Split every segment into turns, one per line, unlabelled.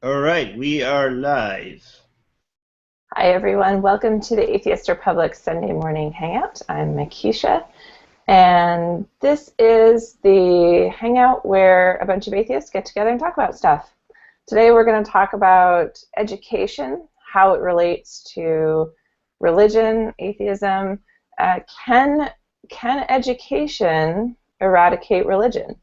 All right, we are live.
Hi, everyone. Welcome to the Atheist Republic Sunday morning hangout. I'm Makisha, and this is the hangout where a bunch of atheists get together and talk about stuff. Today, we're going to talk about education, how it relates to religion, atheism. Can education eradicate religion?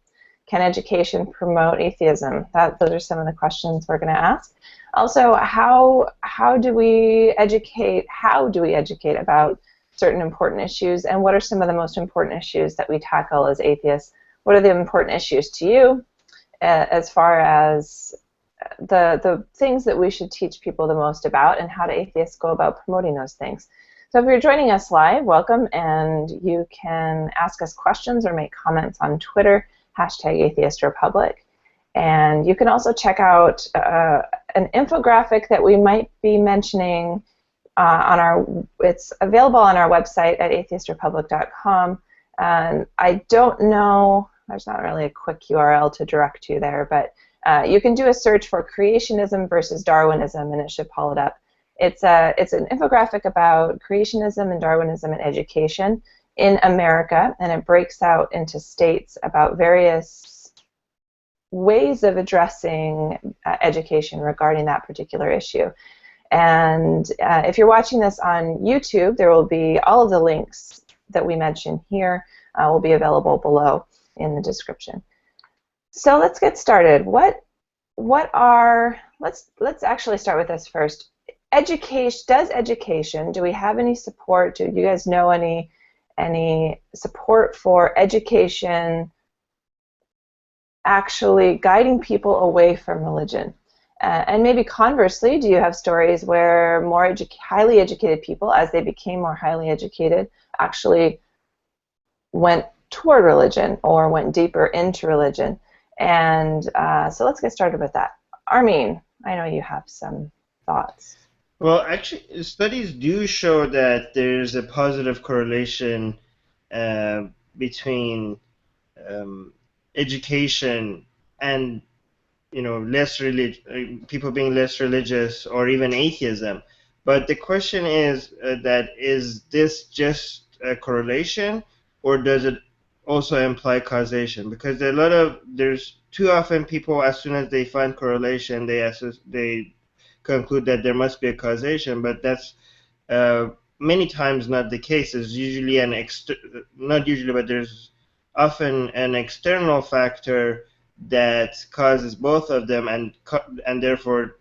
Can education promote atheism? Those are some of the questions we're going to ask. Also, how do we educate? How do we educate about certain important issues? And what are some of the most important issues that we tackle as atheists? What are the important issues to you, as far as the things that we should teach people the most about, and how do atheists go about promoting those things? So if you're joining us live, welcome, and you can ask us questions or make comments on Twitter, #AtheistRepublic. And you can also check out an infographic that we might be mentioning it's available on our website at atheistrepublic.com. And I don't know, there's not really a quick URL to direct you there, but you can do a search for creationism versus Darwinism, and it should pull it up. It's an infographic about creationism and Darwinism in education in America, and it breaks out into states about various ways of addressing education regarding that particular issue. And if you're watching this on YouTube, there will be all of the links that we mention here will be available below in the description. So let's get started. Let's actually start with this first. Do we have any support? Do you guys know any support for education actually guiding people away from religion? And maybe conversely, do you have stories where more highly educated people, as they became more highly educated, actually went toward religion or went deeper into religion? And so let's get started with that. Armin, I know you have some thoughts.
Well, actually, studies do show that there's a positive correlation uh, between um, education and people being less religious or even atheism. But the question is that is this just a correlation, or does it also imply causation? Because there's too often people, as soon as they find correlation, they conclude that there must be a causation, but that's uh, many times not the case. There's usually not usually, but there's often an external factor that causes both of them, and therefore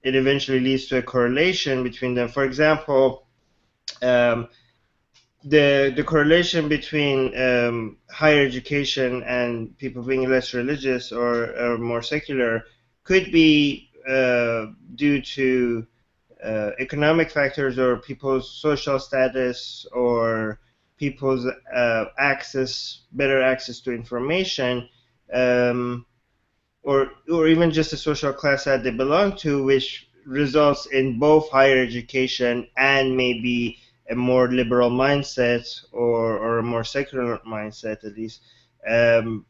it eventually leads to a correlation between them. For example, um, the correlation between higher education and people being less religious or more secular could be due to economic factors or people's social status or people's better access to information, um, or even just the social class that they belong to, which results in both higher education and maybe a more liberal mindset or a more secular mindset at least. Um,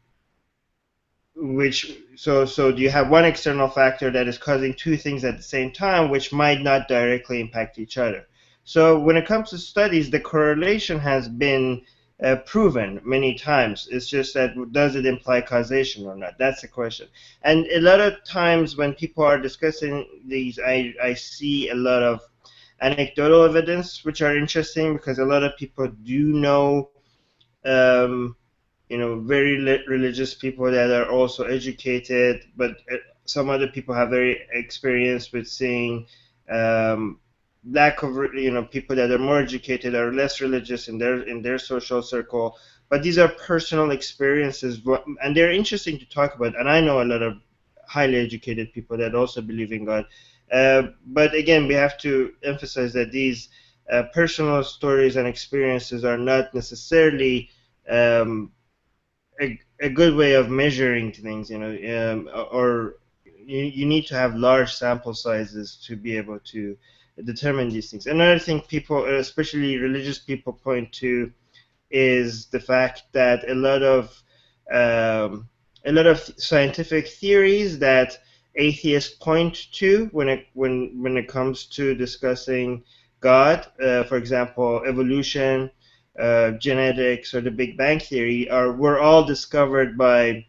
so do you have one external factor that is causing two things at the same time, which might not directly impact each other? So when it comes to studies, the correlation has been proven many times. It's just that does it imply causation or not? That's the question. And a lot of times when people are discussing these, I see a lot of anecdotal evidence, which are interesting because a lot of people do know um, very religious people that are also educated, but some other people have very experience with seeing um, lack of, people that are more educated or less religious in their social circle. But these are personal experiences, and they're interesting to talk about. And I know a lot of highly educated people that also believe in God. But again, we have to emphasize that these personal stories and experiences are not necessarily um, a good way of measuring things, or you need to have large sample sizes to be able to determine these things. Another thing people, especially religious people, point to is the fact that um, a lot of scientific theories that atheists point to when it comes to discussing God. For example, evolution, genetics, or the Big Bang Theory were all discovered by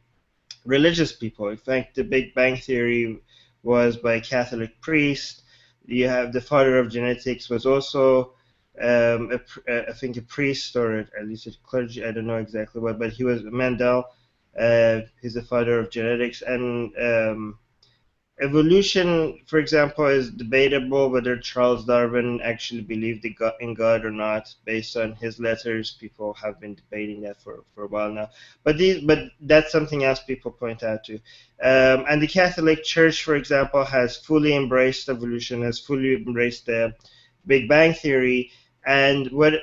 religious people. In fact, the Big Bang Theory was by a Catholic priest. You have the father of genetics was also, I think, a priest or at least a clergy. I don't know exactly what, but he was Mendel. He's the father of genetics, and evolution, for example, is debatable whether Charles Darwin actually believed in God or not. Based on his letters, people have been debating that for a while now. But that's something else people point out to. And the Catholic Church, for example, has fully embraced evolution, has fully embraced the Big Bang Theory. And what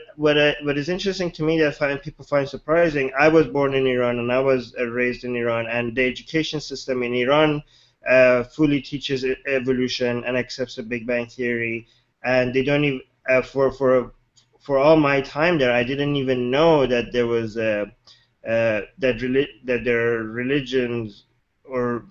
is interesting to me that people find surprising, I was born in Iran and I was raised in Iran, and the education system in Iran fully teaches evolution and accepts the Big Bang Theory, and they don't even for all my time there, I didn't even know that there was that there are religions, or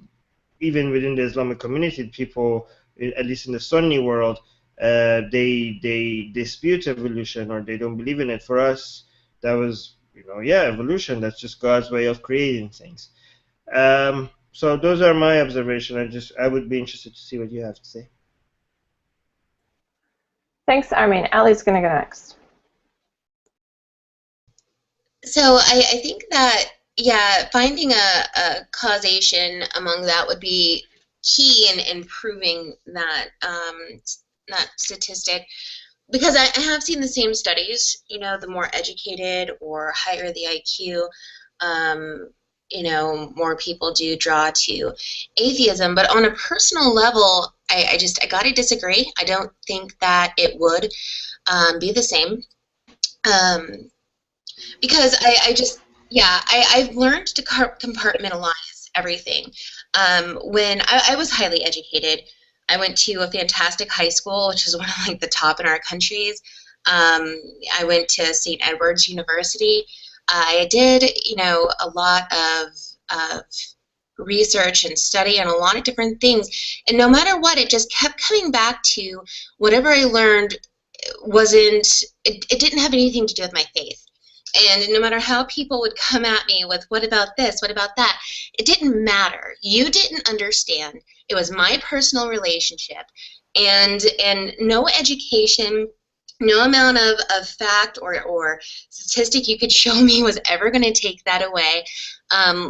even within the Islamic community, people, at least in the Sunni world, they dispute evolution or they don't believe in it. For us, that was, yeah, evolution. That's just God's way of creating things. So those are my observations. I would be interested to see what you have to say.
Thanks, Armin. Ali's going to go next.
So I think that, yeah, finding a causation among that would be key in proving that that statistic, because I have seen the same studies. The more educated or higher the IQ, more people do draw to atheism. But on a personal level, I gotta disagree. I don't think that it would be the same. Because I've learned to compartmentalize everything. When I was highly educated, I went to a fantastic high school, which is one of like the top in our countries. I went to St. Edward's University. I did, a lot of research and study on a lot of different things. And no matter what, it just kept coming back to whatever I learned it didn't have anything to do with my faith. And no matter how people would come at me with, what about this, what about that, it didn't matter. You didn't understand. It was my personal relationship. And no education, no amount of fact or statistic you could show me was ever going to take that away.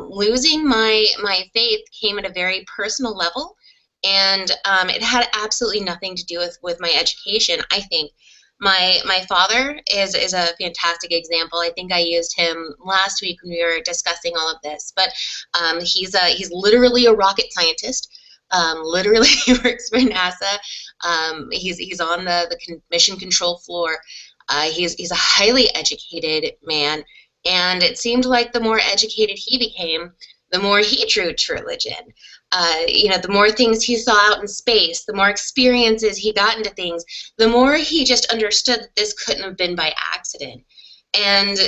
Losing my faith came at a very personal level, and it had absolutely nothing to do with my education, I think. My father is a fantastic example. I think I used him last week when we were discussing all of this. But he's literally a rocket scientist. Literally works for NASA. He's on the mission control floor. He's a highly educated man, and it seemed like the more educated he became, the more he drew to religion. The more things he saw out in space, the more experiences he got into things, the more he just understood that this couldn't have been by accident. And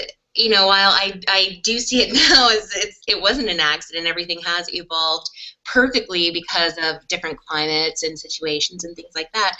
while I do see it now as it wasn't an accident, everything has evolved perfectly because of different climates and situations and things like that.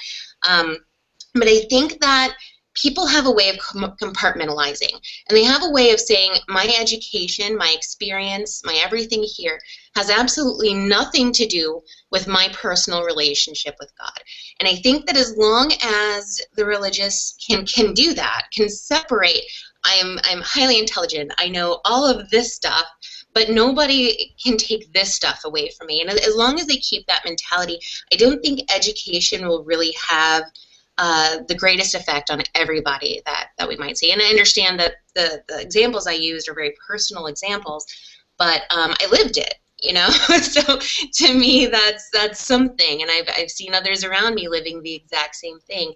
But I think that people have a way of compartmentalizing, and they have a way of saying, my education, my experience, my everything here has absolutely nothing to do with my personal relationship with God. And I think that as long as the religious can do that, can separate, I'm highly intelligent, I know all of this stuff, but nobody can take this stuff away from me. And as long as they keep that mentality, I don't think education will really have the greatest effect on everybody that we might see. And I understand that the examples I used are very personal examples, but I lived it, So to me, that's something. And I've seen others around me living the exact same thing.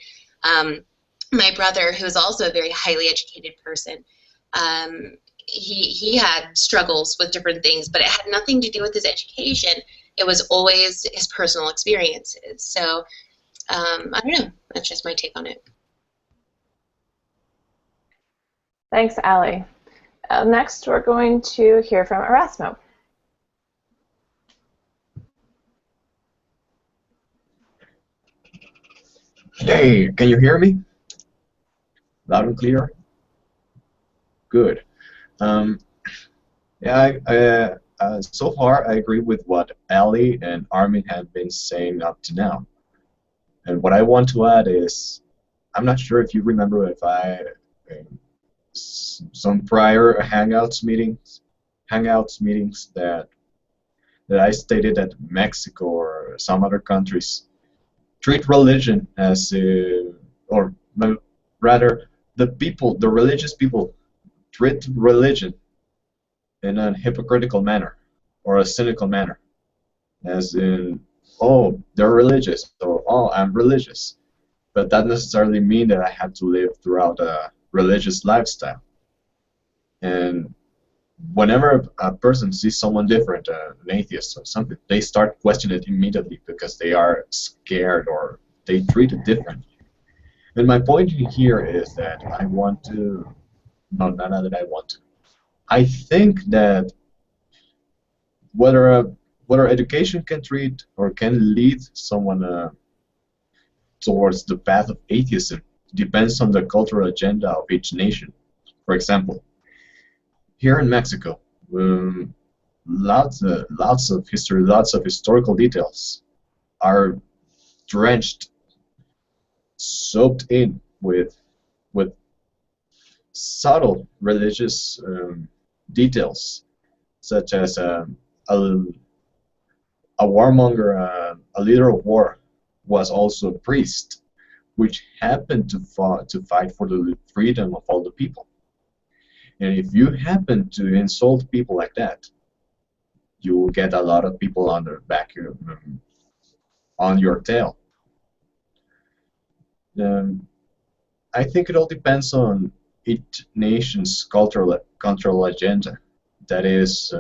My brother, who is also a very highly educated person, he had struggles with different things, but it had nothing to do with his education. It was always his personal experiences. So I don't know. That's just my take on it.
Thanks, Ali. Next, we're going to hear from Erasmo.
Okay, can you hear me? Loud and clear? Good. Um, yeah, so far I agree with what Ali and Armin have been saying up to now. And what I want to add is, I'm not sure if you remember if some prior Hangouts meetings that I stated that Mexico or some other countries treat religion as, or rather, the religious people treat religion in a hypocritical manner or a cynical manner, as in, oh, they're religious, or oh, I'm religious, but that doesn't necessarily mean that I have to live throughout a religious lifestyle. And whenever a person sees someone different, an atheist or something, they start questioning it immediately because they are scared or they treat it differently. And my point here is that I want to, no, not that I want to. I think that whether education can treat or can lead someone towards the path of atheism depends on the cultural agenda of each nation. For example, here in Mexico, lots of history, lots of historical details are drenched, soaked in with subtle religious details, such as a warmonger, a leader of war, was also a priest, which happened to fight for the freedom of all the people. And if you happen to insult people like that, you will get a lot of people on their back, on your tail. I think it all depends on each nation's cultural agenda. That is,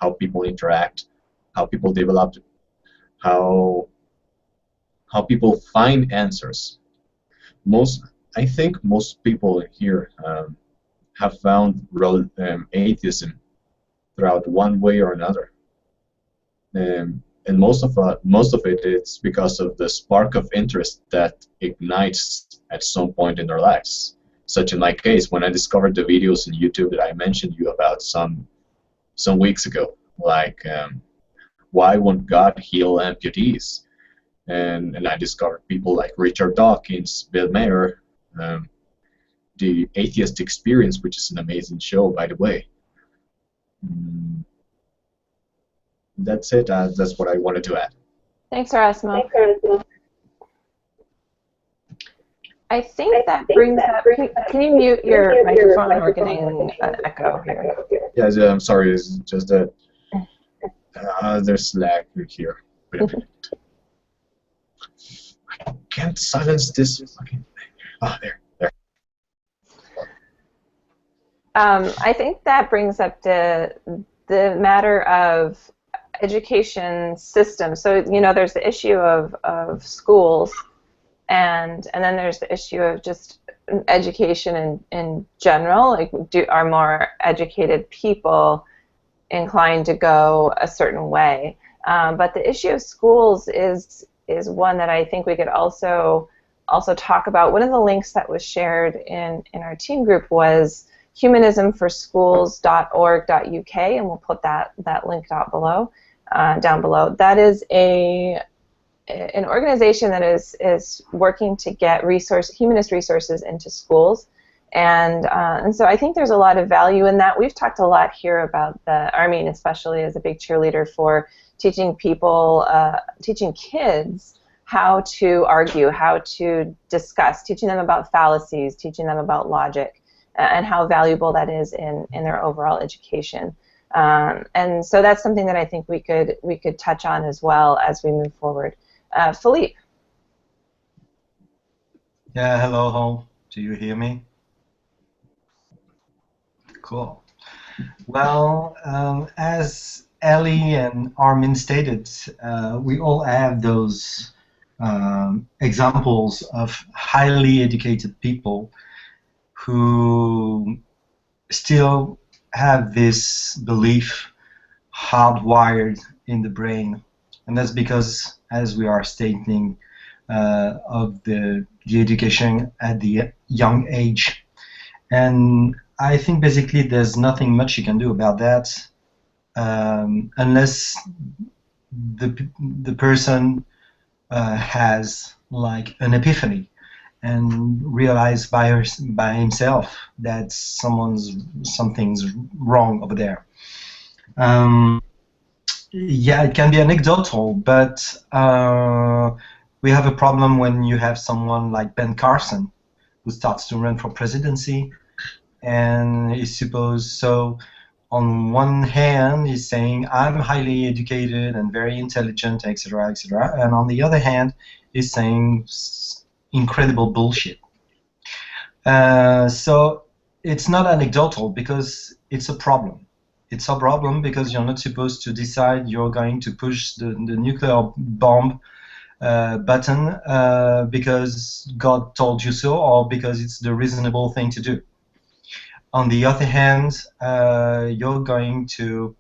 how people interact, how people develop, how people find answers. I think most people here have found atheism throughout one way or another, and most of it is because of the spark of interest that ignites at some point in their lives. Such in my case, when I discovered the videos in YouTube that I mentioned you about some weeks ago, like why won't God heal amputees? And I discovered people like Richard Dawkins, Bill Mayer, the Atheist Experience, which is an amazing show, by the way. That's it. That's what I wanted to add.
Thanks, Erasmo. I think that brings up. Can you mute your microphone? We're getting an echo here.
Yeah, I'm sorry. It's just that there's lag here. Wait a minute. I can't silence this fucking thing. Oh, there.
I think that brings up the matter of education system. So, you know, there's the issue of schools, and then there's the issue of just education in general. Like, are more educated people inclined to go a certain way? But the issue of schools is one that I think we could also talk about. One of the links that was shared in our team group was humanismforschools.org.uk, and we'll put that link down below. That is an organization that is working to get humanist resources into schools, and so I think there's a lot of value in that. We've talked a lot here about Armin, especially as a big cheerleader for teaching kids how to argue, how to discuss, teaching them about fallacies, teaching them about logic, and how valuable that is in their overall education. And so that's something that I think we could touch on as well as we move forward. Philippe.
Yeah, hello, home. Do you hear me? Cool. Well, as Ellie and Armin stated, we all have those examples of highly educated people who still have this belief hardwired in the brain. And that's because, as we are stating, of the education at the young age. And I think basically there's nothing much you can do about that, unless the person has like an epiphany and realize by himself that something's wrong over there. Yeah, it can be anecdotal, but we have a problem when you have someone like Ben Carson who starts to run for presidency, and is supposed so. On one hand, he's saying I'm highly educated and very intelligent, etc., etc., and on the other hand, he's saying incredible bullshit. So it's not anecdotal because it's a problem. It's a problem because you're not supposed to decide you're going to push the nuclear bomb button because God told you so, or because it's the reasonable thing to do. On the other hand, you're going to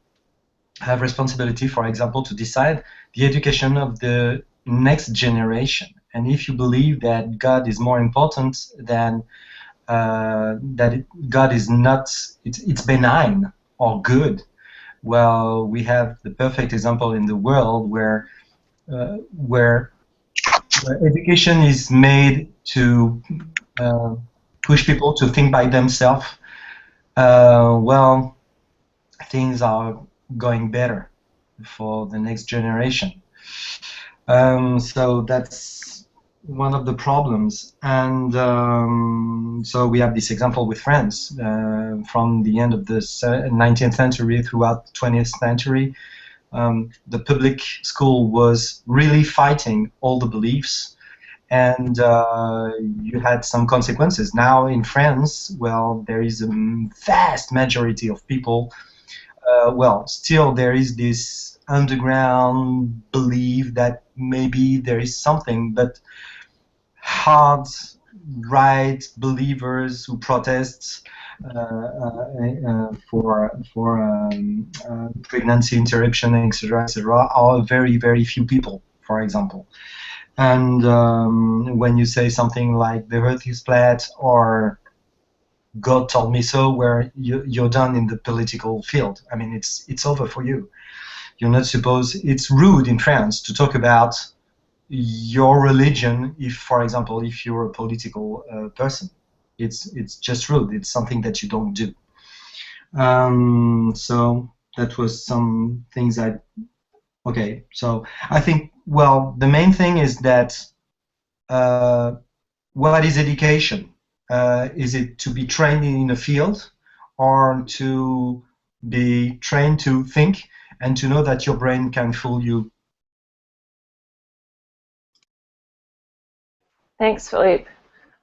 have responsibility, for example, to decide the education of the next generation. And if you believe that God is more important than God is not, it's benign or good, well, we have the perfect example in the world where education is made to push people to think by themselves. Well, things are going better for the next generation. So that's one of the problems. And so we have this example with France from the end of the 19th century throughout the 20th century. The public school was really fighting all the beliefs, and you had some consequences. Now in France, well, there is a vast majority of people. Well, still there is this underground belief that maybe there is something, but hard right believers who protest for pregnancy interruption, etc., etc., are very, very few people, for example. And when you say something like the Earth is flat or God told me so, where you're done in the political field. I mean, it's over for you. You're not supposed. It's rude in France to talk about your religion if, for example, if you're a political person. It's just rude. It's something that you don't do. So that was some things okay, so I think, well, the main thing is that what is education? Is it to be trained in a field, or to be trained to think and to know that your brain can fool you?
Thanks, Philippe.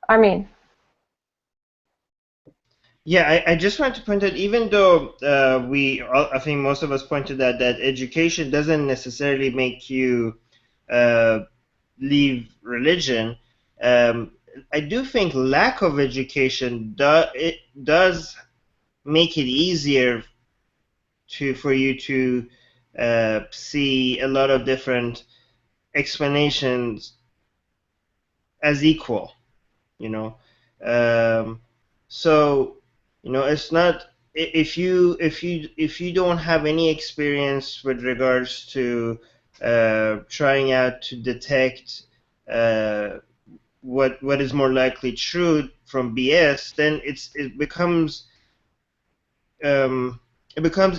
Armin.
Yeah, I just want to point out, even though I think most of us pointed out that education doesn't necessarily make you leave religion, I do think lack of education does make it easier for you to see a lot of different explanations as equal, you know. So, you know, it's not, if you don't have any experience with regards to trying out to detect what is more likely true from BS, then it becomes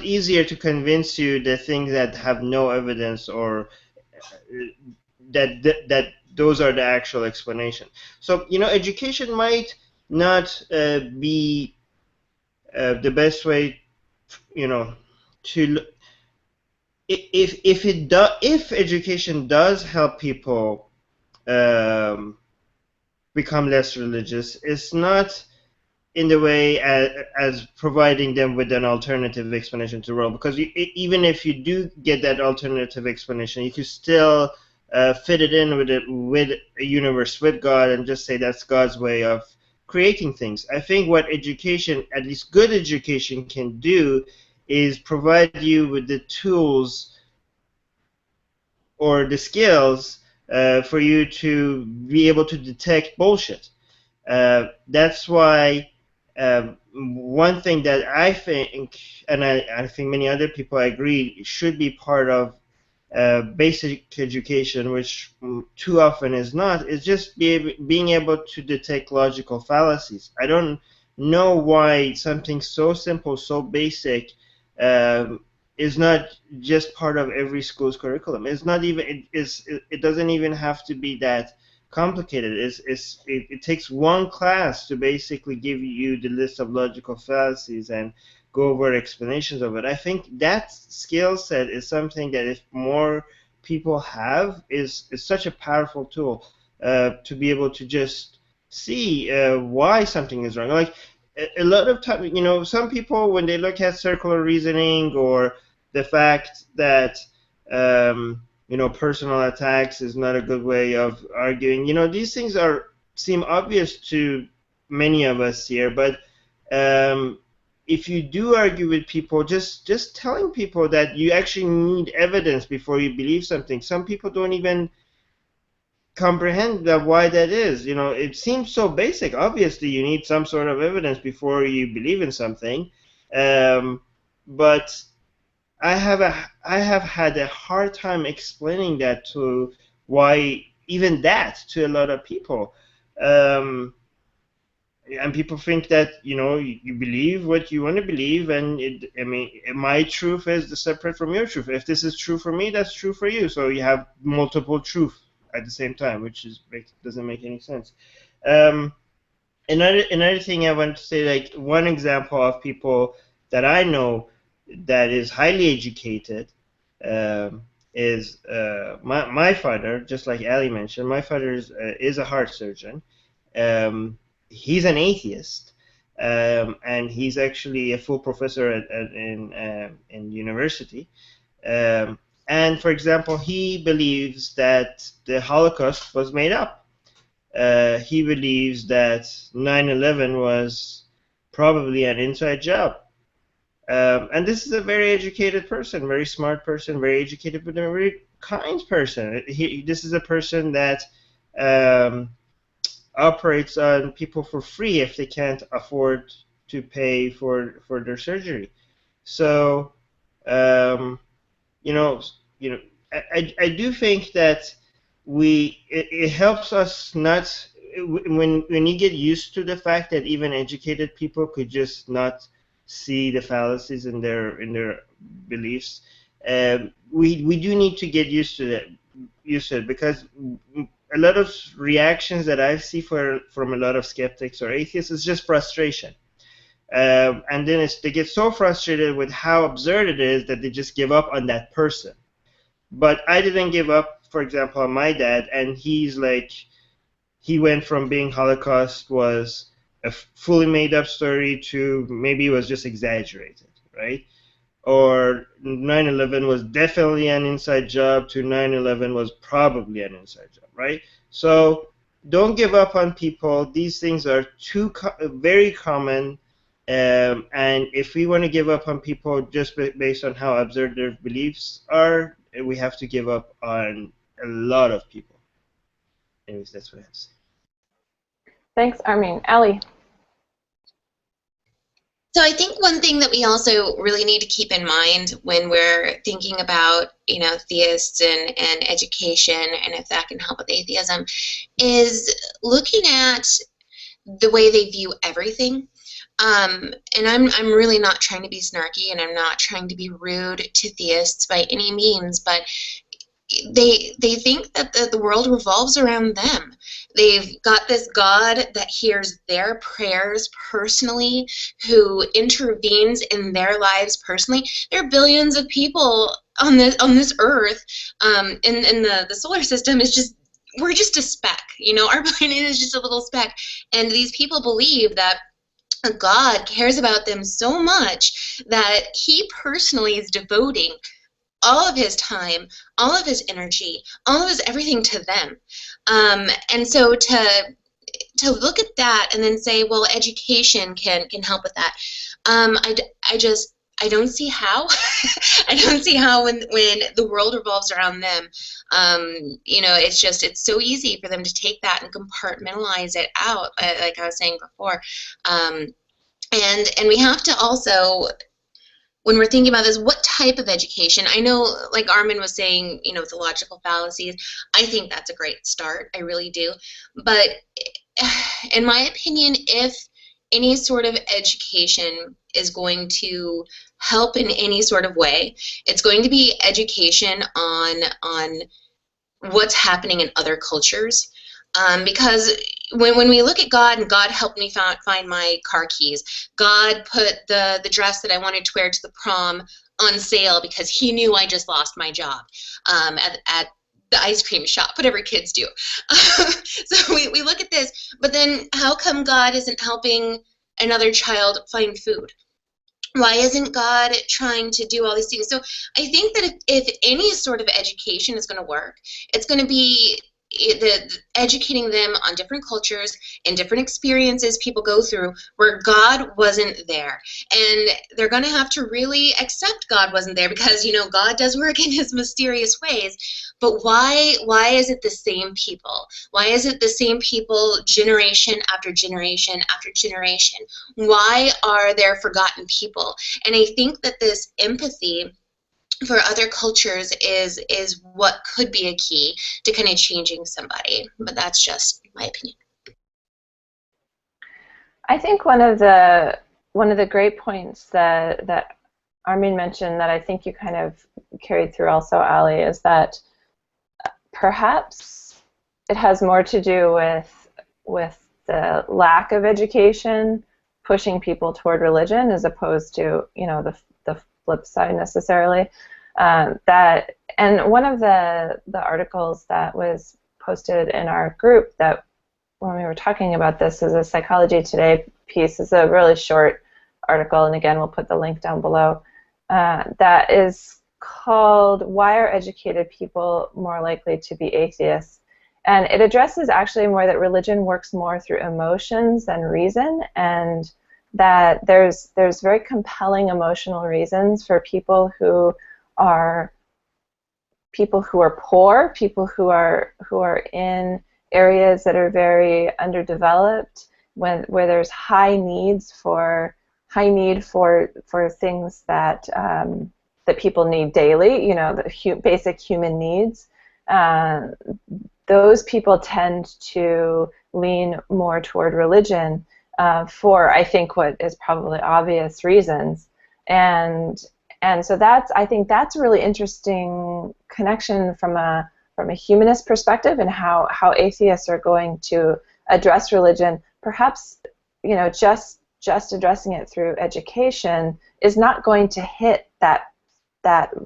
easier to convince you the things that have no evidence, or that those are the actual explanation. So, you know, education might not be the best way, you know, to if education does help people become less religious, it's not in the way as providing them with an alternative explanation to the world, because even if you do get that alternative explanation, you can still fit it in with a universe, with God, and just say that's God's way of creating things. I think what education, at least good education, can do is provide you with the tools or the skills for you to be able to detect bullshit. That's why one thing that I think, and I think many other people agree, should be part of basic education, which too often is not, is just being able to detect logical fallacies. I don't know why something so simple, so basic, is not just part of every school's curriculum. It's not even. It doesn't even have to be that complicated. It takes one class to basically give you the list of logical fallacies and go over explanations of it. I think that skill set is something that if more people have, is such a powerful tool to be able to just see why something is wrong. Like a lot of time, some people, when they look at circular reasoning or the fact that personal attacks is not a good way of arguing, these things seem obvious to many of us here, but if you do argue with people, just telling people that you actually need evidence before you believe something. Some people don't even comprehend why that is. It seems so basic. Obviously, you need some sort of evidence before you believe in something. But I have had a hard time explaining that to a lot of people. And people think that you believe what you want to believe, and my truth is separate from your truth. If this is true for me, that's true for you. So you have multiple truth at the same time, which doesn't make any sense. Another thing I want to say, like one example of people that I know that is highly educated, is my father. Just like Ali mentioned, my father is a heart surgeon. He's an atheist, and he's actually a full professor in university. And for example, he believes that the Holocaust was made up. He believes that 9/11 was probably an inside job. And this is a very educated person, very smart person, very educated, but a very kind person. This is a person that operates on people for free if they can't afford to pay for their surgery. So, you know, I do think that it helps us not when you get used to the fact that even educated people could just not see the fallacies in their beliefs. We do need to get used to it, because a lot of reactions that I see from a lot of skeptics or atheists is just frustration. And then they get so frustrated with how absurd it is that they just give up on that person. But I didn't give up, for example, on my dad, and he went from being Holocaust was a fully made up story to maybe it was just exaggerated, right? Or 9/11 was definitely an inside job to 9/11 was probably an inside job, right? So don't give up on people. These things are very common. And if we want to give up on people just based on how absurd their beliefs are, we have to give up on a lot of people. Anyways, that's what I have to say.
Thanks, Armin. Ali?
So I think one thing that we also really need to keep in mind when we're thinking about, theists and education, and if that can help with atheism, is looking at the way they view everything. And I'm really not trying to be snarky, and I'm not trying to be rude to theists by any means, but they think that the world revolves around them. They've got this God that hears their prayers personally, who intervenes in their lives personally. There are billions of people on this earth, and the solar system is just, we're just a speck. Our planet is just a little speck, and these people believe that God cares about them so much that he personally is devoting all of his time, all of his energy, all of his everything to them. And so to look at that and then say, well, education can help with that. I don't see how. I don't see how when the world revolves around them, you know, it's so easy for them to take that and compartmentalize it out, like I was saying before. And we have to also, when we're thinking about this, what type of education? I know, like Armin was saying, you know, the logical fallacies, I think that's a great start. I really do. But in my opinion, if any sort of education is going to help in any sort of way, it's going to be education on what's happening in other cultures. Because when we look at God, and God helped me find my car keys, God put the dress that I wanted to wear to the prom on sale because he knew I just lost my job at the ice cream shop, whatever kids do. So we look at this, but then how come God isn't helping another child find food? Why isn't God trying to do all these things? So I think that if any sort of education is going to work, it's going to be educating them on different cultures and different experiences people go through where God wasn't there. And they're going to have to really accept God wasn't there because, you know, God does work in his mysterious ways. But why is it the same people? Why is it the same people generation after generation after generation? Why are there forgotten people? And I think that this empathy for other cultures is what could be a key to kind of changing somebody. But that's just my opinion.
I think one of the great points that Armin mentioned that I think you kind of carried through also, Ali, is that perhaps it has more to do with the lack of education pushing people toward religion as opposed to, you know, the flip side necessarily. That, and one of the articles that was posted in our group that when we were talking about this is a Psychology Today piece. Is a really short article, and again we'll put the link down below, that is called "Why Are Educated People More Likely to Be Atheists?" And it addresses actually more that religion works more through emotions than reason, and that there's very compelling emotional reasons for people who are poor, people who are in areas that are very underdeveloped, where there's high need for things that that people need daily, you know, the basic human needs. Those people tend to lean more toward religion for, I think, what is probably obvious reasons. And so I think that's a really interesting connection from a humanist perspective, and how atheists are going to address religion. Perhaps, you know, just addressing it through education is not going to hit that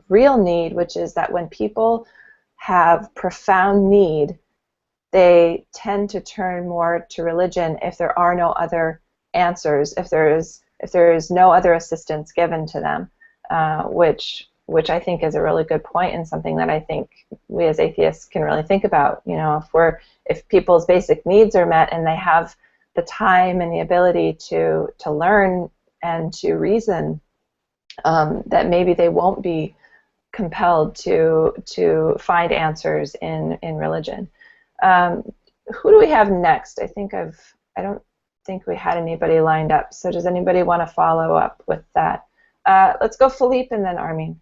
real need, which is that when people have profound need, they tend to turn more to religion if there are no other answers, if there is no other assistance given to them, which I think is a really good point, and something that I think we as atheists can really think about. You know, if people's basic needs are met and they have the time and the ability to learn and to reason, that maybe they won't be compelled to find answers in religion. Who do we have next? I don't think we had anybody lined up. So does anybody want to follow up with that? Let's go Philippe and then Armin.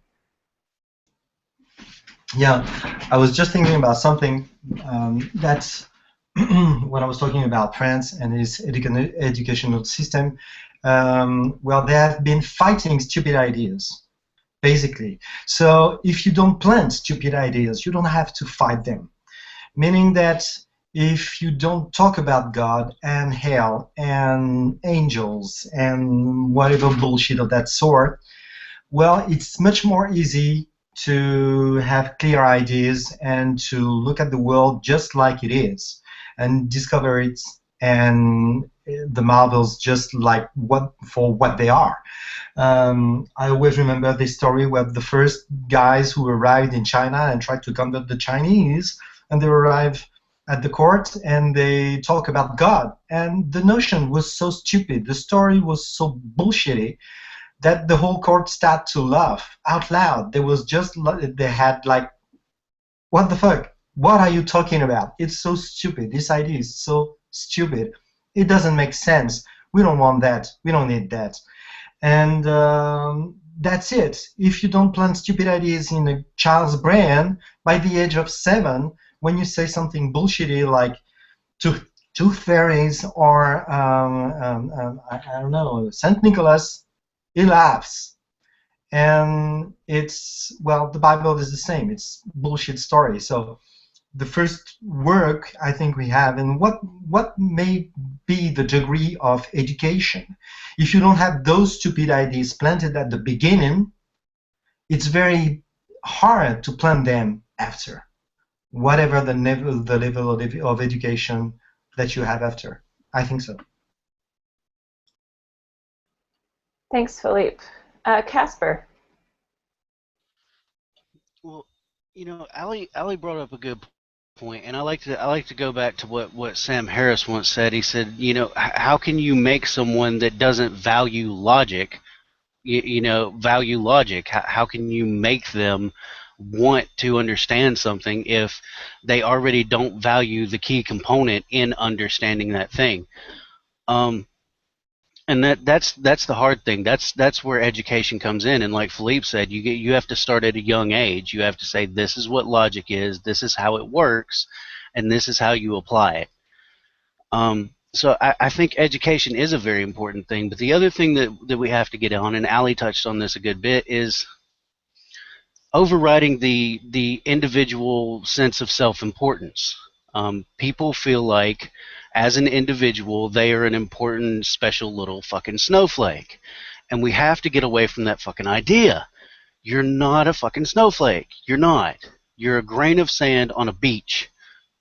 Yeah, I was just thinking about something that's when I was talking about France and its educational system. Well, they have been fighting stupid ideas, basically. So if you don't plant stupid ideas, you don't have to fight them. Meaning that if you don't talk about God and hell and angels and whatever bullshit of that sort, well, it's much more easy to have clear ideas and to look at the world just like it is and discover it and the marvels just like what they are. I always remember this story where the first guys who arrived in China and tried to convert the Chinese, and they arrive at the court and they talk about God, and the notion was so stupid, the story was so bullshitty, that the whole court started to laugh out loud. They had like, what the fuck? What are you talking about? It's so stupid. This idea is so stupid. It doesn't make sense. We don't want that. We don't need that. And that's it. If you don't plant stupid ideas in a child's brain, by the age of 7, when you say something bullshitty like tooth fairies or I don't know, Saint Nicholas, he laughs. And it's, well, the Bible is the same. It's bullshit story. So the first work I think we have, and what may be the degree of education. If you don't have those stupid ideas planted at the beginning, it's very hard to plant them after, whatever the level of education that you have after. I think so.
Thanks, Philippe. Casper.
Well, Ali brought up a good point, and I like to go back to what Sam Harris once said. He said, how can you make someone that doesn't value logic, value logic? How can you make them want to understand something if they already don't value the key component in understanding that thing? And that's the hard thing. That's where education comes in. And like Philippe said, you have to start at a young age. You have to say, this is what logic is, this is how it works, and this is how you apply it. So I think education is a very important thing. But the other thing that we have to get on, and Ali touched on this a good bit, is overriding the individual sense of self-importance. People feel like, as an individual, they are an important, special little fucking snowflake. And we have to get away from that fucking idea. You're not a fucking snowflake. You're not. You're a grain of sand on a beach.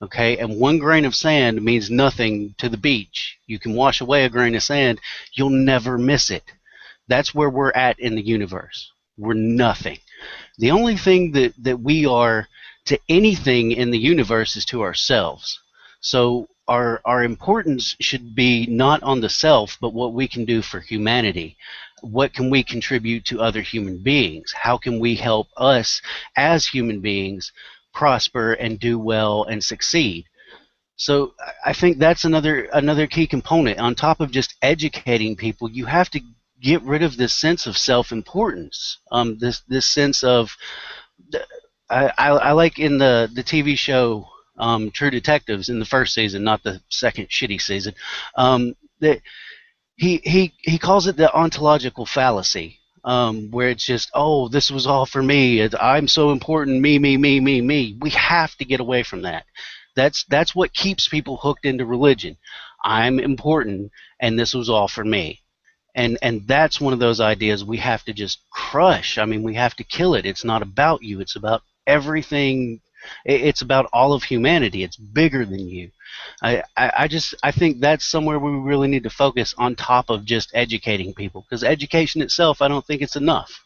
Okay? And one grain of sand means nothing to the beach. You can wash away a grain of sand. You'll never miss it. That's where we're at in the universe. We're nothing. The only thing that we are to anything in the universe is to ourselves. So our importance should be not on the self, but what we can do for humanity. What can we contribute to other human beings? How can we help us as human beings prosper and do well and succeed? So I think that's another key component. On top of just educating people, you have to get rid of this sense of self-importance. This sense of, I like in the TV show True Detectives in the first season, not the second shitty season, that he calls it the ontological fallacy, where it's just, oh, this was all for me. I'm so important. Me. We have to get away from that. That's what keeps people hooked into religion. I'm important, and this was all for me. And that's one of those ideas we have to just crush. I mean, we have to kill it. It's not about you. It's about everything. It's about all of humanity. It's bigger than you. I think that's somewhere we really need to focus on top of just educating people, because education itself, I don't think it's enough.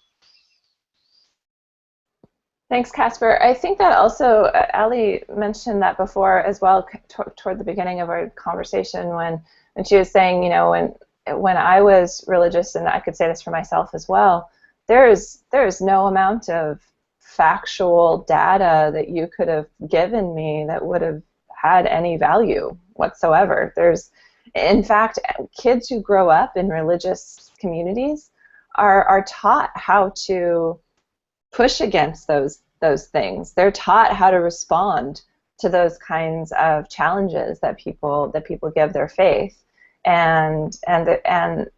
Thanks, Casper. I think that also, Ali mentioned that before as well, toward the beginning of our conversation, when she was saying, when I was religious, and I could say this for myself as well, there is no amount of factual data that you could have given me that would have had any value whatsoever. In fact, kids who grow up in religious communities are taught how to push against those things. They're taught how to respond to those kinds of challenges that people give their faith. And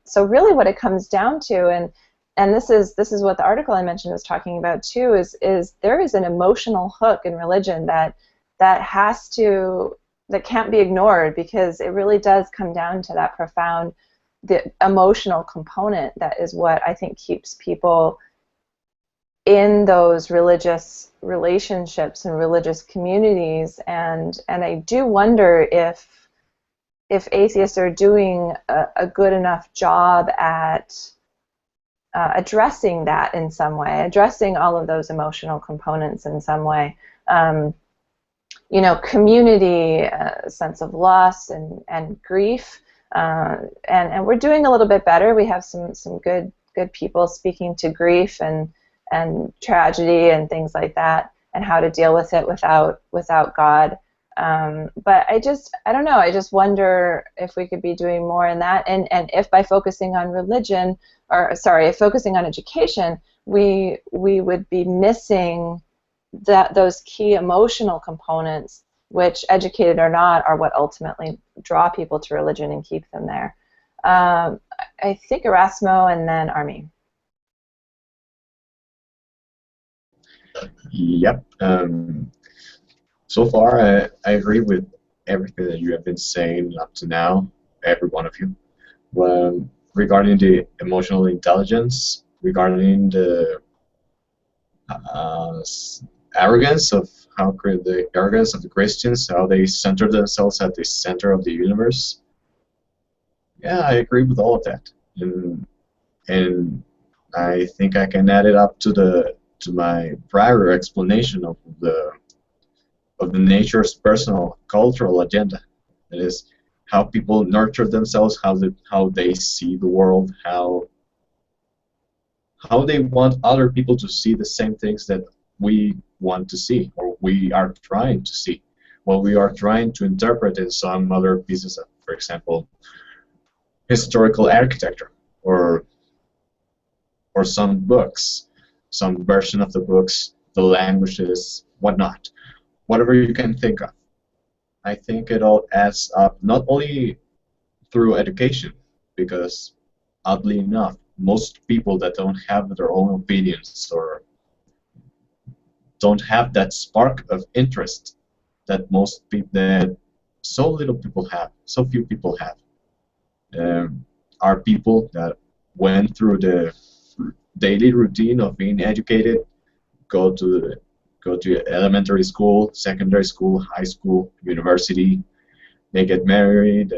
so really what it comes down to, and this is what the article I mentioned was talking about too, is there is an emotional hook in religion that can't be ignored, because it really does come down to that profound, the emotional component that is what I think keeps people in those religious relationships and religious communities. And I do wonder if atheists are doing a good enough job at addressing that in some way, addressing all of those emotional components in some way. Community, sense of loss and grief, and we're doing a little bit better. We have some good good people speaking to grief and tragedy and things like that, and how to deal with it without God. But I don't know, I just wonder if we could be doing more in that, and if by focusing on religion, or sorry, if focusing on education, we would be missing those key emotional components, which, educated or not, are what ultimately draw people to religion and keep them there. I think Erasmo and then Armin.
Yep. So far, I agree with everything that you have been saying up to now, every one of you. Regarding the emotional intelligence, regarding the arrogance of the arrogance of the Christians, how they center themselves at the center of the universe. Yeah, I agree with all of that, and I think I can add it up to my prior explanation of the nature's personal cultural agenda. That is, how people nurture themselves, how they see the world, how they want other people to see the same things that we want to see, or we are trying to see, what we are trying to interpret in some other pieces of, for example, historical architecture, or some books, some version of the books, the languages, whatnot, whatever you can think of. I think it all adds up, not only through education, because oddly enough, most people that don't have their own opinions or don't have that spark of interest that so few people have, are people that went through the daily routine of being educated, go to elementary school, secondary school, high school, university. They get married,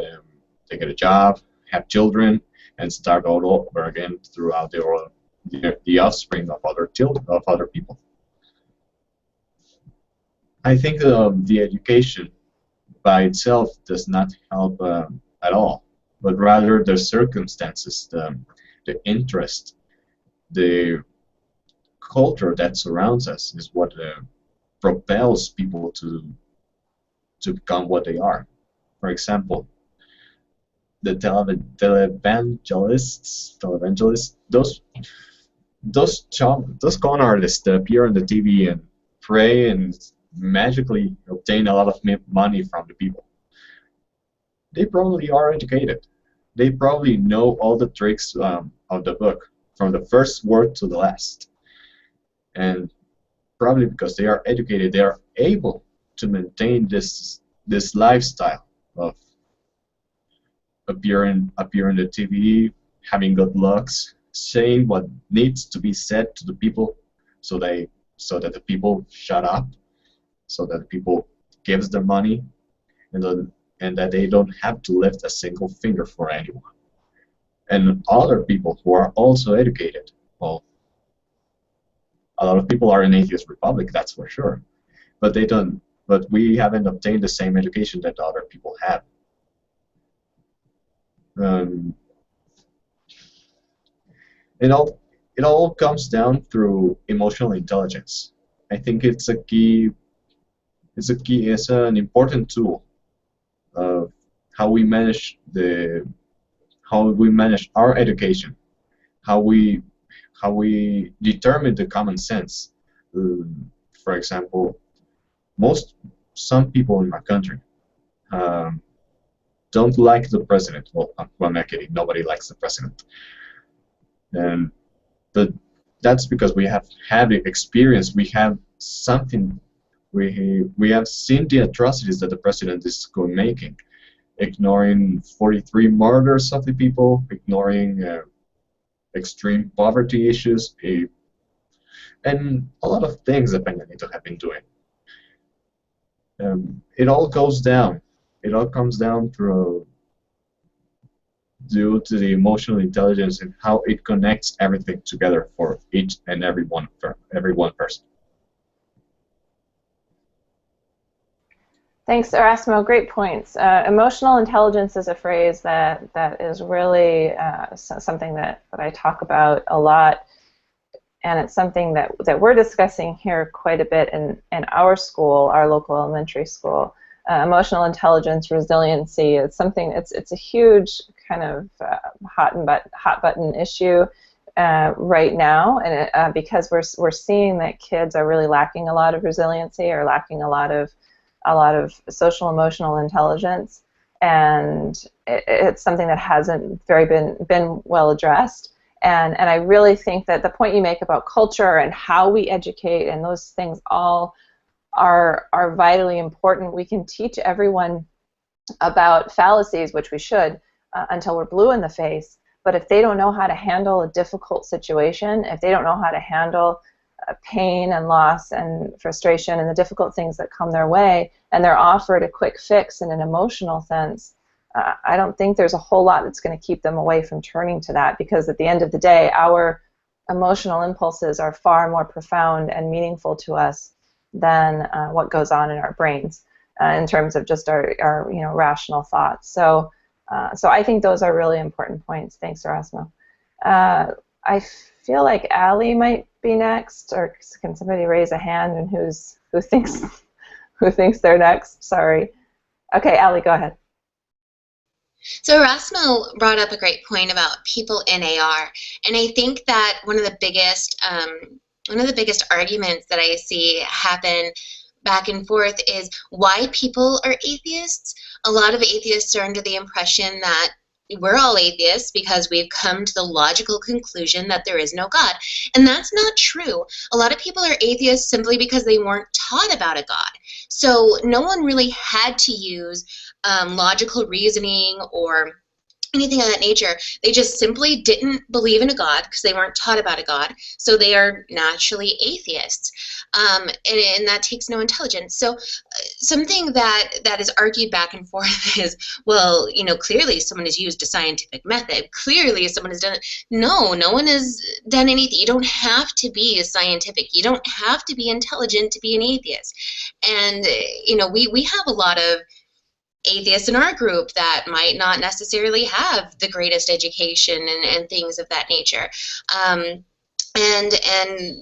they get a job, have children, and start all over again throughout the offspring of other people. I think the education by itself does not help at all, but rather the circumstances, the interest, the culture that surrounds us is what propels people to become what they are. For example, the televangelists, those con artists that appear on the TV and pray and magically obtain a lot of money from the people. They probably are educated. They probably know all the tricks of the book, from the first word to the last. And probably because they are educated, they are able to maintain this lifestyle of appearing on the TV, having good looks, saying what needs to be said to the people, so that the people shut up, so that the people gives their money, and that they don't have to lift a single finger for anyone. And other people who are also educated, well, a lot of people are in Atheist Republic, that's for sure, but they don't. But we haven't obtained the same education that other people have. It all comes down through emotional intelligence. I think it's an important tool of how we manage our education, how we determine the common sense. For example, some people in my country don't like the president. Well, I'm not kidding. Nobody likes the president. But that's because we have had the experience. We have something. We have seen the atrocities that the president is making, ignoring 43 murders of the people, ignoring extreme poverty issues, and a lot of things that Peña Nieto have been doing. It all comes down due to the emotional intelligence and how it connects everything together for each and every one person.
Thanks, Erasmo. Great points. Emotional intelligence is a phrase that is really something that I talk about a lot, and it's something that we're discussing here quite a bit in our school, our local elementary school. Emotional intelligence, resiliency, it's something. It's a huge kind of hot button issue right now, and because we're seeing that kids are really lacking a lot of resiliency, or lacking a lot of social emotional intelligence, and it's something that hasn't been well addressed. And I really think that the point you make about culture and how we educate and those things all are vitally important. We can teach everyone about fallacies, which we should, until we're blue in the face. But if they don't know how to handle a difficult situation, if they don't know how to handle pain and loss and frustration and the difficult things that come their way, and they're offered a quick fix in an emotional sense, I don't think there's a whole lot that's going to keep them away from turning to that, because at the end of the day, our emotional impulses are far more profound and meaningful to us than what goes on in our brains in terms of just our rational thoughts. So I think those are really important points. Thanks, Erasmo. I feel like Allie might be next, or can somebody raise a hand and who thinks they're next? Sorry. Okay, Allie, go ahead.
So Erasmo brought up a great point about people in AR, and I think that one of the biggest arguments that I see happen back and forth is why people are atheists. A lot of atheists are under the impression that we're all atheists because we've come to the logical conclusion that there is no God. And that's not true. A lot of people are atheists simply because they weren't taught about a God. So no one really had to use logical reasoning or anything of that nature. They just simply didn't believe in a God because they weren't taught about a God. So they are naturally atheists. And that takes no intelligence. So something that is argued back and forth is, well, clearly someone has used a scientific method. Clearly someone has done it. No one has done anything. You don't have to be scientific. You don't have to be intelligent to be an atheist. And, we have a lot of atheists in our group that might not necessarily have the greatest education and things of that nature. And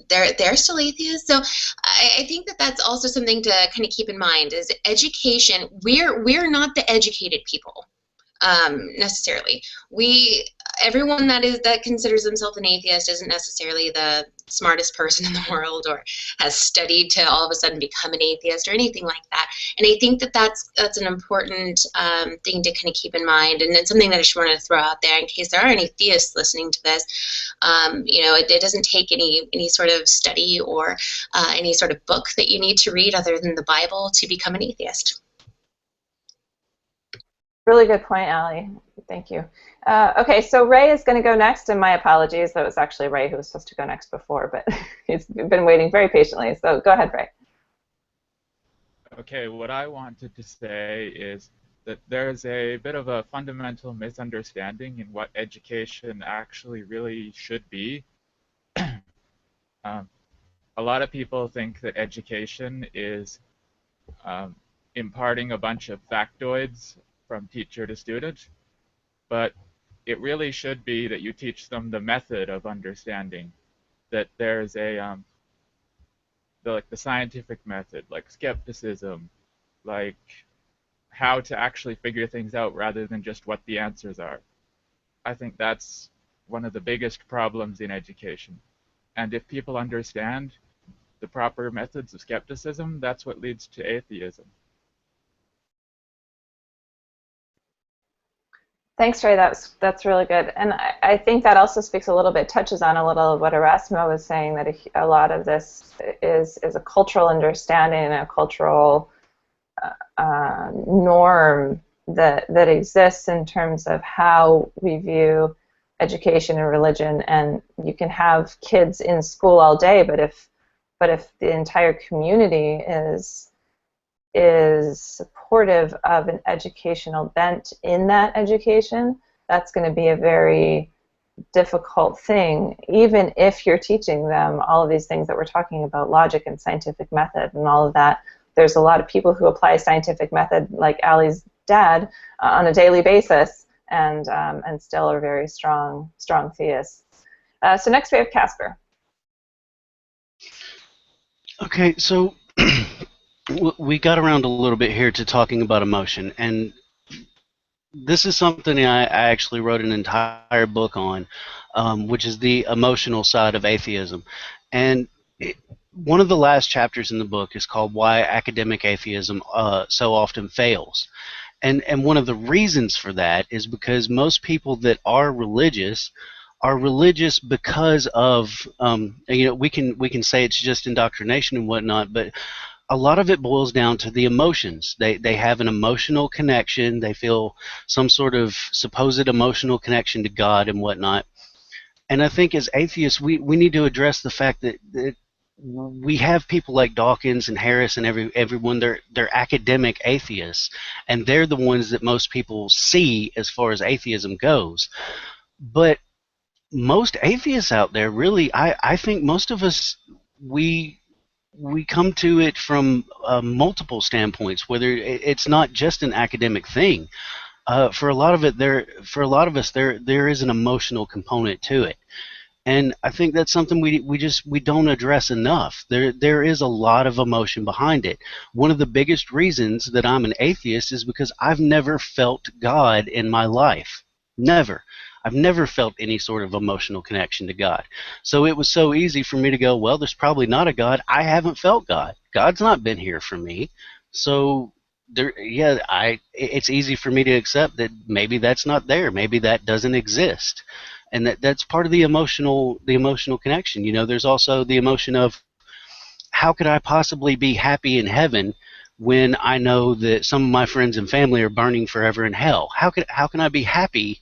they're still atheists. So I think that's also something to kind of keep in mind is education. We're not the educated people necessarily. Everyone that considers themselves an atheist isn't necessarily the smartest person in the world or has studied to all of a sudden become an atheist or anything like that. And I think that's an important thing to kind of keep in mind, and it's something that I just wanted to throw out there in case there are any theists listening to this. It doesn't take any sort of study or any sort of book that you need to read other than the Bible to become an atheist.
Really good point, Allie. Thank you. Okay, so Ray is going to go next, and my apologies. That was actually Ray who was supposed to go next before, but he's been waiting very patiently. So go ahead, Ray.
Okay, what I wanted to say is that there's a bit of a fundamental misunderstanding in what education actually really should be. A lot of people think that education is imparting a bunch of factoids from teacher to student, but it really should be that you teach them the method of understanding, that there's the scientific method, like skepticism, like how to actually figure things out rather than just what the answers are. I think that's one of the biggest problems in education. And if people understand the proper methods of skepticism, that's what leads to atheism.
Thanks, Ray. That's really good, and I think that also touches on a little of what Erasmo was saying, that a lot of this is a cultural understanding and a cultural norm that exists in terms of how we view education and religion. And you can have kids in school all day, but if the entire community is supportive of an educational bent in that education, that's going to be a very difficult thing, even if you're teaching them all of these things that we're talking about, logic and scientific method and all of that. there's a lot of people who apply scientific method, like Ali's dad, on a daily basis, and still are very strong theists. So next we have Casper.
Okay, so we got around a little bit here to talking about emotion, and this is something I actually wrote an entire book on, which is the emotional side of atheism. And one of the last chapters in the book is called Why Academic Atheism So Often Fails. And one of the reasons for that is because most people that are religious because of we can say it's just indoctrination and whatnot, but a lot of it boils down to the emotions. They have an emotional connection. They feel some sort of supposed emotional connection to God and whatnot. And I think as atheists, we need to address the fact that we have people like Dawkins and Harris and everyone. They're academic atheists, and they're the ones that most people see as far as atheism goes. But most atheists out there, really, I think most of us, we come to it from multiple standpoints. Whether it's not just an academic thing, for a lot of us, there is an emotional component to it, and I think that's something we don't address enough. There is a lot of emotion behind it. One of the biggest reasons that I'm an atheist is because I've never felt God in my life. Never. I've never felt any sort of emotional connection to God. So it was so easy for me to go, well, there's probably not a God. I haven't felt God. God's not been here for me. So it's easy for me to accept that maybe that's not there. Maybe that doesn't exist. And that's part of the emotional connection. There's also the emotion of, how could I possibly be happy in heaven when I know that some of my friends and family are burning forever in hell? How can I be happy,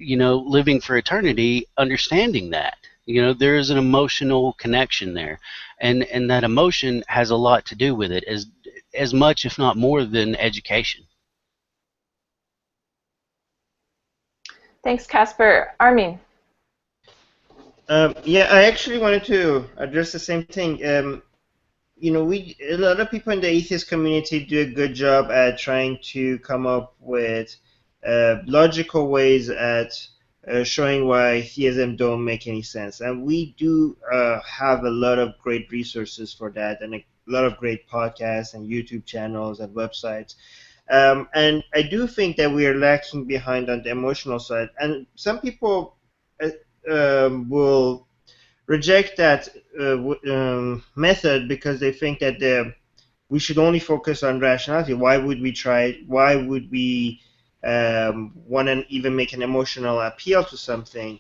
living for eternity, understanding that? There is an emotional connection there, and that emotion has a lot to do with it, as much, if not more, than education.
Thanks, Casper. Armin.
Yeah, I actually wanted to address the same thing. A lot of people in the atheist community do a good job at trying to come up with logical ways at showing why theism don't make any sense, and we do have a lot of great resources for that, and a lot of great podcasts and YouTube channels and websites. And I do think that we are lacking behind on the emotional side, and some people will reject that method because they think that we should only focus on rationality. Why would we try? Why would we want to even make an emotional appeal to something?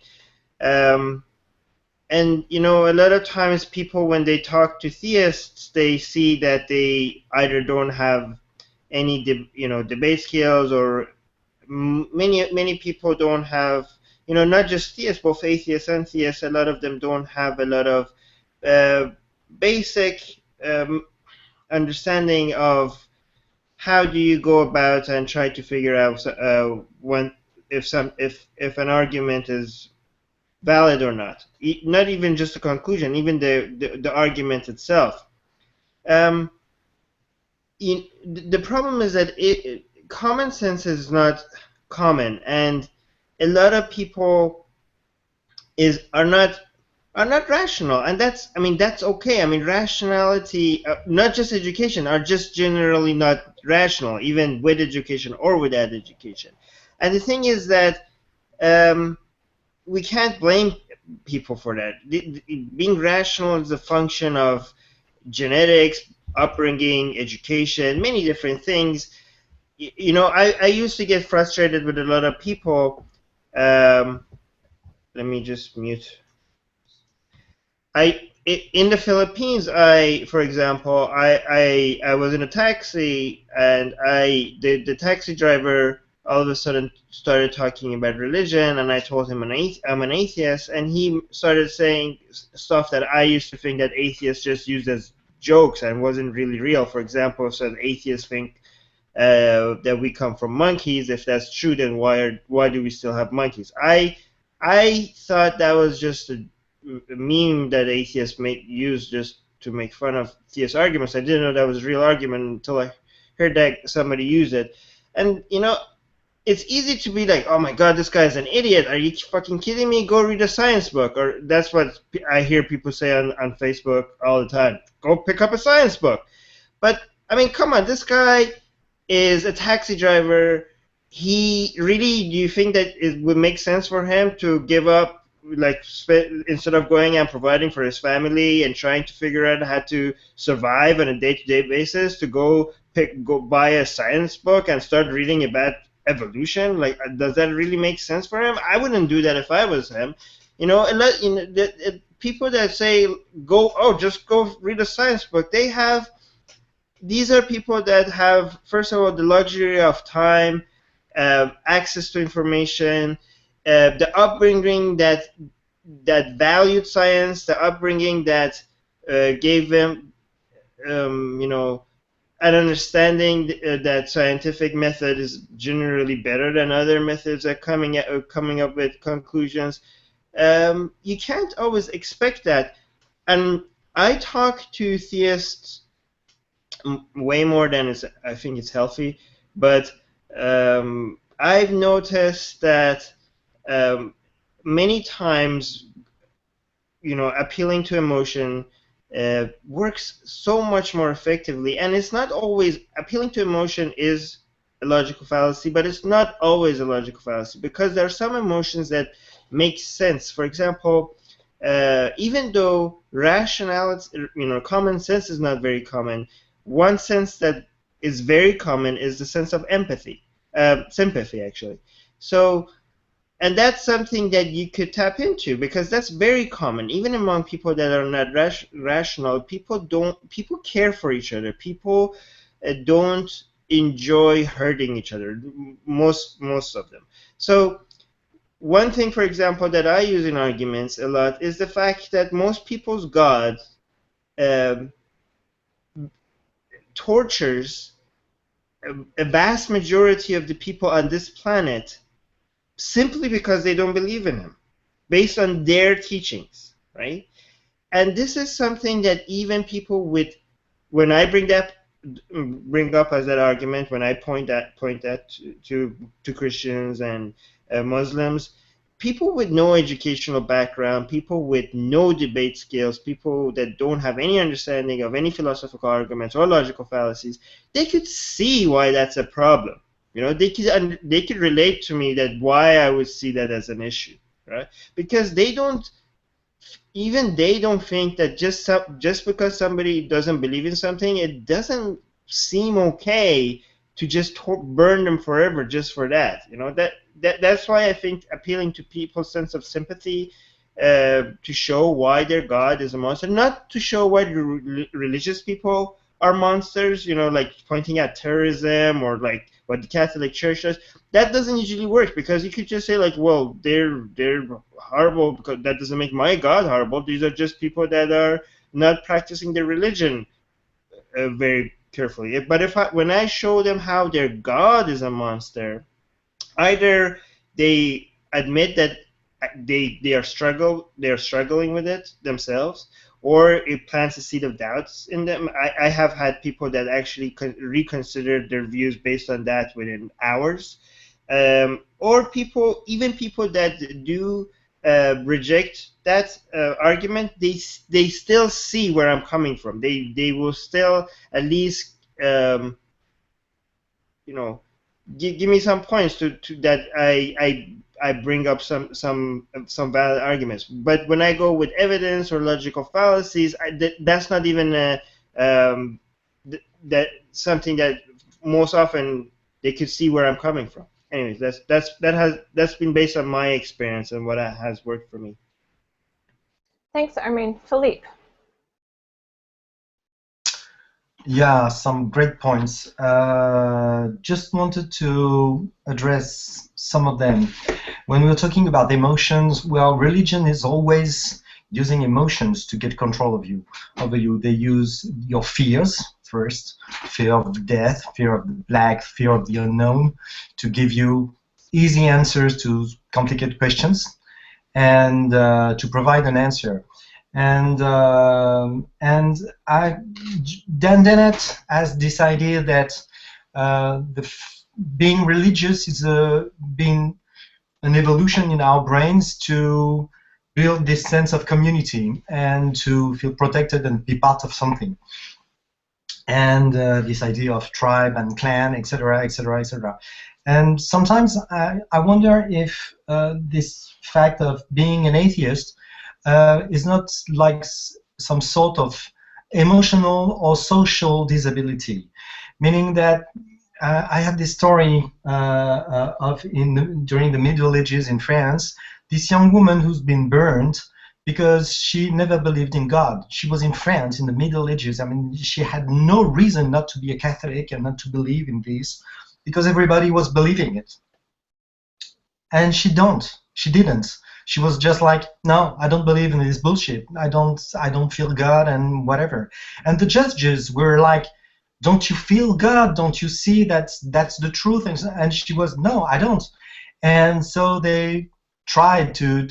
And a lot of times people, when they talk to theists, they see that they either don't have any debate skills, or many people don't have, not just theists, both atheists and theists, a lot of them don't have a lot of basic understanding of how do you go about and try to figure out if an argument is valid or not. Not even just the conclusion, even the argument itself. The problem is that common sense is not common, and a lot of people are not rational, and that's okay. Rationality, not just education, are just generally not rational, even with education or without education. And the thing is that we can't blame people for that. Being rational is a function of genetics, upbringing, education, many different things. I used to get frustrated with a lot of people. Let me just mute. In the Philippines, for example, I was in a taxi, and the taxi driver all of a sudden started talking about religion, and I told him I'm an atheist, and he started saying stuff that I used to think that atheists just used as jokes and wasn't really real. For example, said atheists think that we come from monkeys. If that's true, then why do we still have monkeys? I thought that was just a meme that atheists use just to make fun of theist arguments. I didn't know that was a real argument until I heard that somebody use it. And it's easy to be like, oh my god, this guy's an idiot. Are you fucking kidding me? Go read a science book. Or that's what I hear people say on Facebook all the time. Go pick up a science book. But, I mean, come on, this guy is a taxi driver. He really, do you think that it would make sense for him to give up, like, instead of going and providing for his family and trying to figure out how to survive on a day-to-day basis, to go buy a science book and start reading about evolution? Like, does that really make sense for him? I wouldn't do that if I was him. People that say just go read a science book, these are people that have, first of all, the luxury of time, access to information, the upbringing that valued science, the upbringing that gave them an understanding that scientific method is generally better than other methods at coming up with conclusions. You can't always expect that. And I talk to theists way more than I think it's healthy, but I've noticed that many times, appealing to emotion works so much more effectively. And it's not always, appealing to emotion is a logical fallacy, but it's not always a logical fallacy, because there are some emotions that make sense. For example, even though rationality, common sense is not very common, one sense that is very common is the sense of empathy, sympathy, actually. So, and that's something that you could tap into, because that's very common, even among people that are not rational. People care for each other. People don't enjoy hurting each other. Most of them. So, one thing, for example, that I use in arguments a lot is the fact that most people's God tortures a vast majority of the people on this planet simply because they don't believe in him, based on their teachings, right? And this is something that even people when I bring up as that argument, when I point that to Christians and Muslims, people with no educational background, people with no debate skills, people that don't have any understanding of any philosophical arguments or logical fallacies, they could see why that's a problem. They could relate to me that why I would see that as an issue, right? Because they don't think that just because somebody doesn't believe in something, it doesn't seem okay to just burn them forever just for that. That's why I think appealing to people's sense of sympathy, to show why their God is a monster, not to show why religious people are monsters, like pointing out terrorism or like what the Catholic Church does. That doesn't usually work, because you could just say like, well, they're horrible because that doesn't make my God horrible. These are just people that are not practicing their religion very carefully. But when I show them how their God is a monster, either they admit that they are struggling with it themselves, or it plants a seed of doubts in them. I have had people that actually reconsider their views based on that within hours, or even people that do reject that argument. They still see where I'm coming from. They will still at least give me some points to that I bring up some valid arguments. But when I go with evidence or logical fallacies, that's not even that something that most often they could see where I'm coming from. Anyways, that's been based on my experience and what has worked for me.
Thanks, Armin. Philippe.
Yeah, some great points. Just wanted to address some of them. When we're talking about emotions, well, religion is always using emotions to get control of you. Over you, they use your fears first, fear of death, fear of the black, fear of the unknown, to give you easy answers to complicated questions, and to provide an answer. And Dan Dennett has this idea that being religious is being an evolution in our brains to build this sense of community and to feel protected and be part of something. And this idea of tribe and clan, etc., etc., etc. And sometimes I wonder if this fact of being an atheist is not like some sort of emotional or social disability, meaning that I have this story during the Middle Ages in France, this young woman who's been burned because she never believed in God. She was in France in the Middle Ages. I mean, she had no reason not to be a Catholic and not to believe in this, because everybody was believing it. And she didn't. She was just like, no, I don't believe in this bullshit. I don't feel God and whatever. And the judges were like, don't you feel God? Don't you see that's the truth? And she was, no, I don't. And so they tried to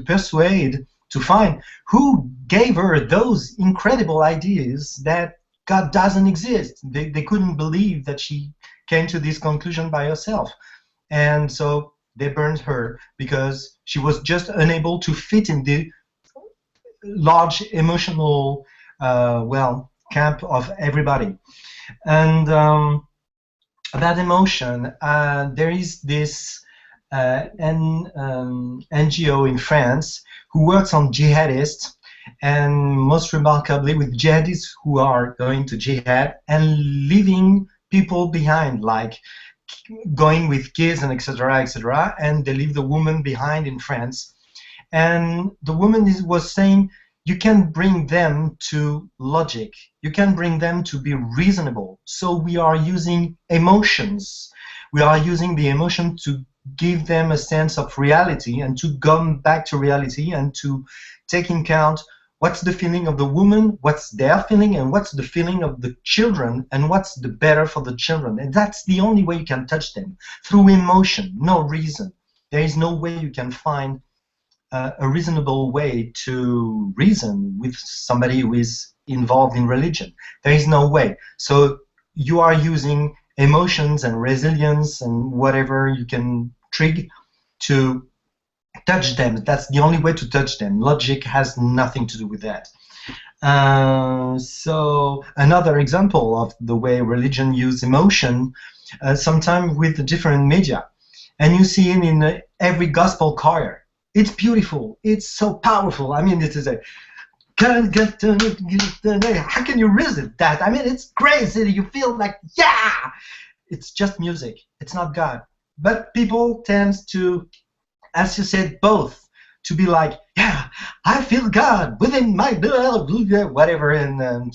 persuade, to find who gave her those incredible ideas that God doesn't exist. They couldn't believe that she came to this conclusion by herself. And so they burned her because she was just unable to fit in the large emotional, camp of everybody. And that emotion, there is this NGO in France who works on jihadists, and most remarkably with jihadists who are going to jihad and leaving people behind, like going with kids and etc., etc., and they leave the woman behind in France. And the woman was saying, you can bring them to logic. You can bring them to be reasonable. So we are using emotions. We are using the emotion to give them a sense of reality and to come back to reality and to take in account what's the feeling of the woman, what's their feeling, and what's the feeling of the children, and what's the better for the children. And that's the only way you can touch them, through emotion, no reason. There is no way you can find a reasonable way to reason with somebody who is involved in religion. There is no way. So you are using emotions and resilience and whatever you can trigger to touch them. That's the only way to touch them. Logic has nothing to do with that. So another example of the way religion uses emotion, sometimes with the different media. And you see it in every gospel choir. It's beautiful. It's so powerful. I mean, it is a... How can you resist that? I mean, it's crazy. You feel like, yeah! It's just music. It's not God. But people tend to, as you said, both, to be like, yeah, I feel God within my whatever, and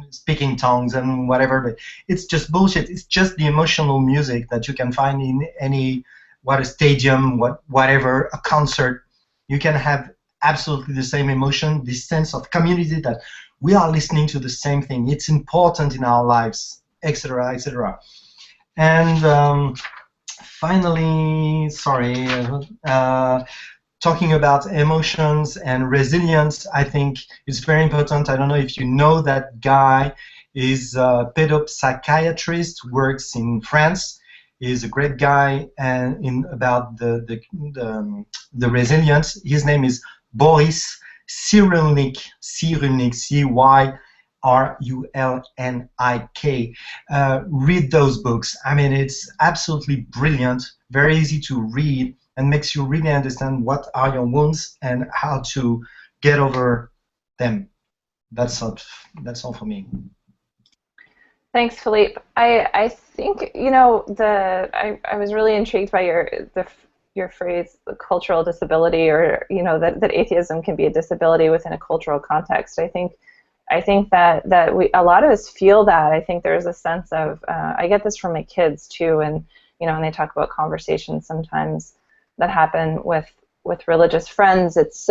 speaking tongues and whatever. But it's just bullshit. It's just the emotional music that you can find in any, a stadium, whatever, a concert. You can have absolutely the same emotion, this sense of community that we are listening to the same thing. It's important in our lives, etc., etc. And finally, sorry, talking about emotions and resilience, I think it's very important. I don't know if you know that guy is a pedopsychiatrist, works in France. He's a great guy, and about the resilience. His name is Boris Cyrulnik, Cyrulnik. Read those books. I mean, it's absolutely brilliant, very easy to read, and makes you really understand what are your wounds and how to get over them. That's all for me.
Thanks, Philippe. I think, you know, I was really intrigued by your phrase, the cultural disability, or, you know, that atheism can be a disability within a cultural context. I think that a lot of us feel that. I think there's a sense of, I get this from my kids too, and, you know, when they talk about conversations sometimes that happen with religious friends, it's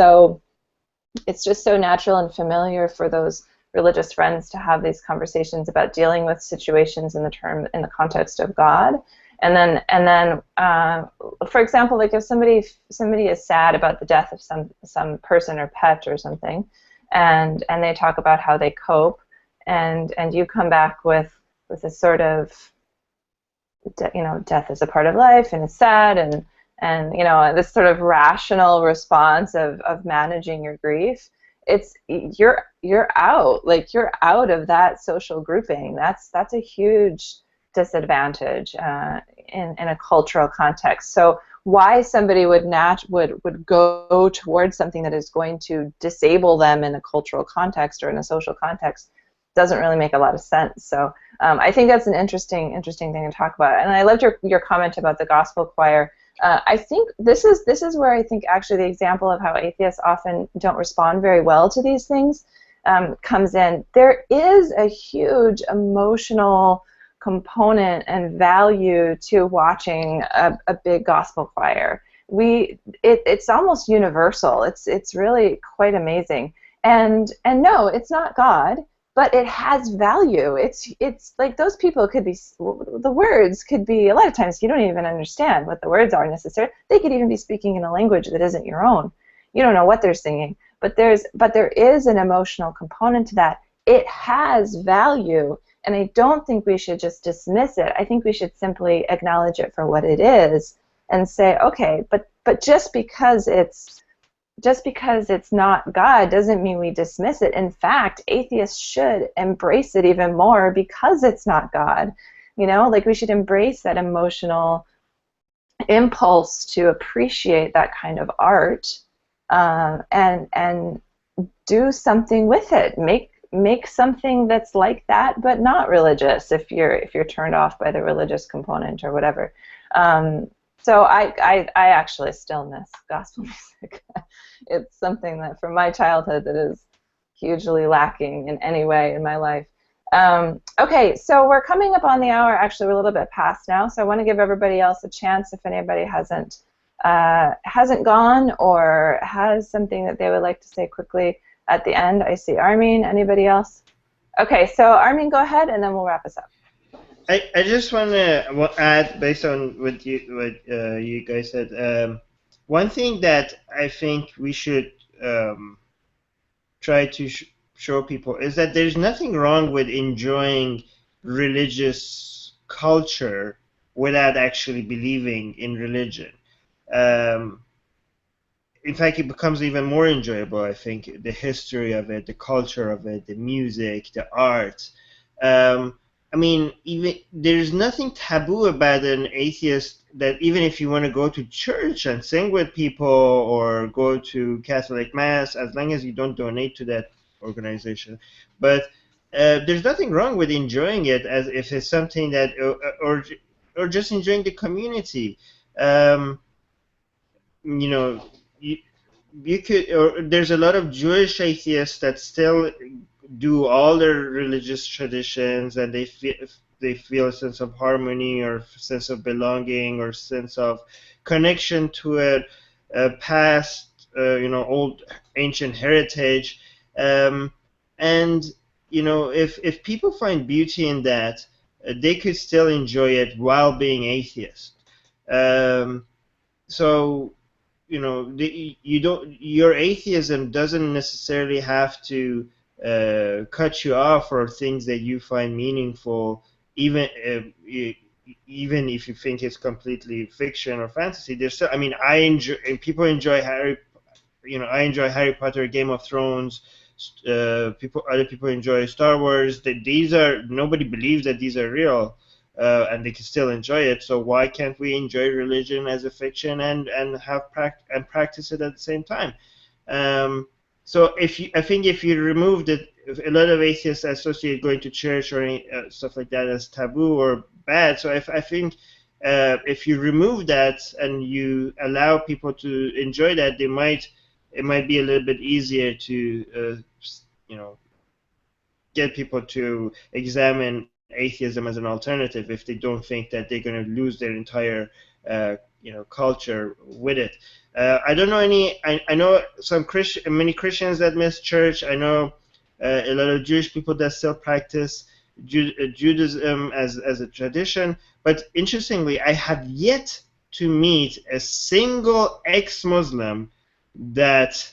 just so natural and familiar for those religious friends to have these conversations about dealing with situations in the context of God. And then, for example, like if somebody is sad about the death of some person or pet or something, and they talk about how they cope, and you come back with a sort of, death is a part of life and it's sad, and this sort of rational response of managing your grief. You're out, like you're out of that social grouping. That's a huge disadvantage in a cultural context. So why somebody would go towards something that is going to disable them in a cultural context or in a social context doesn't really make a lot of sense. So I think that's an interesting thing to talk about. And I loved your comment about the gospel choir. I think this is where I think actually the example of how atheists often don't respond very well to these things comes in. There is a huge emotional component and value to watching a big gospel choir. It's almost universal. It's really quite amazing. And no, it's not God, but it has value. It's like those people could be, the words could be, a lot of times you don't even understand what the words are necessarily. They could even be speaking in a language that isn't your own. You don't know what they're singing, but there is an emotional component to that. It has value, and I don't think we should just dismiss it. I think we should simply acknowledge it for what it is and say, okay, but just because it's not God doesn't mean we dismiss it. In fact, atheists should embrace it even more because it's not God. Like we should embrace that emotional impulse to appreciate that kind of art, and do something with it. Make something that's like that, but not religious. If you're turned off by the religious component or whatever. So I actually still miss gospel music. It's something that from my childhood that is hugely lacking in any way in my life. Okay, so we're coming up on the hour. Actually, we're a little bit past now, so I want to give everybody else a chance if anybody hasn't gone or has something that they would like to say quickly at the end. I see Armin. Anybody else? Okay, so Armin, go ahead, and then we'll wrap us up.
I just want to add, based on what you guys said, one thing that I think we should try to show people is that there's nothing wrong with enjoying religious culture without actually believing in religion. In fact, it becomes even more enjoyable, I think, the history of it, the culture of it, the music, the art. I mean, even there's nothing taboo about an atheist that even if you want to go to church and sing with people or go to Catholic Mass, as long as you don't donate to that organization. But there's nothing wrong with enjoying it as if it's something that, or just enjoying the community. You could, or there's a lot of Jewish atheists that still do all their religious traditions, and they feel a sense of harmony or sense of belonging or sense of connection to a past, old ancient heritage. And if people find beauty in that, they could still enjoy it while being atheist. So your atheism doesn't necessarily have to cut you off for things that you find meaningful, even if you think it's completely fiction or fantasy. There's still, I enjoy, and people enjoy I enjoy Harry Potter, Game of Thrones. Other people enjoy Star Wars. Nobody believes that these are real. And they can still enjoy it. So why can't we enjoy religion as a fiction and practice it at the same time? So I think if you remove a lot of atheists associate going to church or stuff like that as taboo or bad. So I think if you remove that and you allow people to enjoy that, it might be a little bit easier to get people to examine atheism as an alternative if they don't think that they're going to lose their entire culture with it. I don't know any. I know many Christians that miss church. I know a lot of Jewish people that still practice. Judaism as a tradition. But interestingly, I have yet to meet a single ex-Muslim that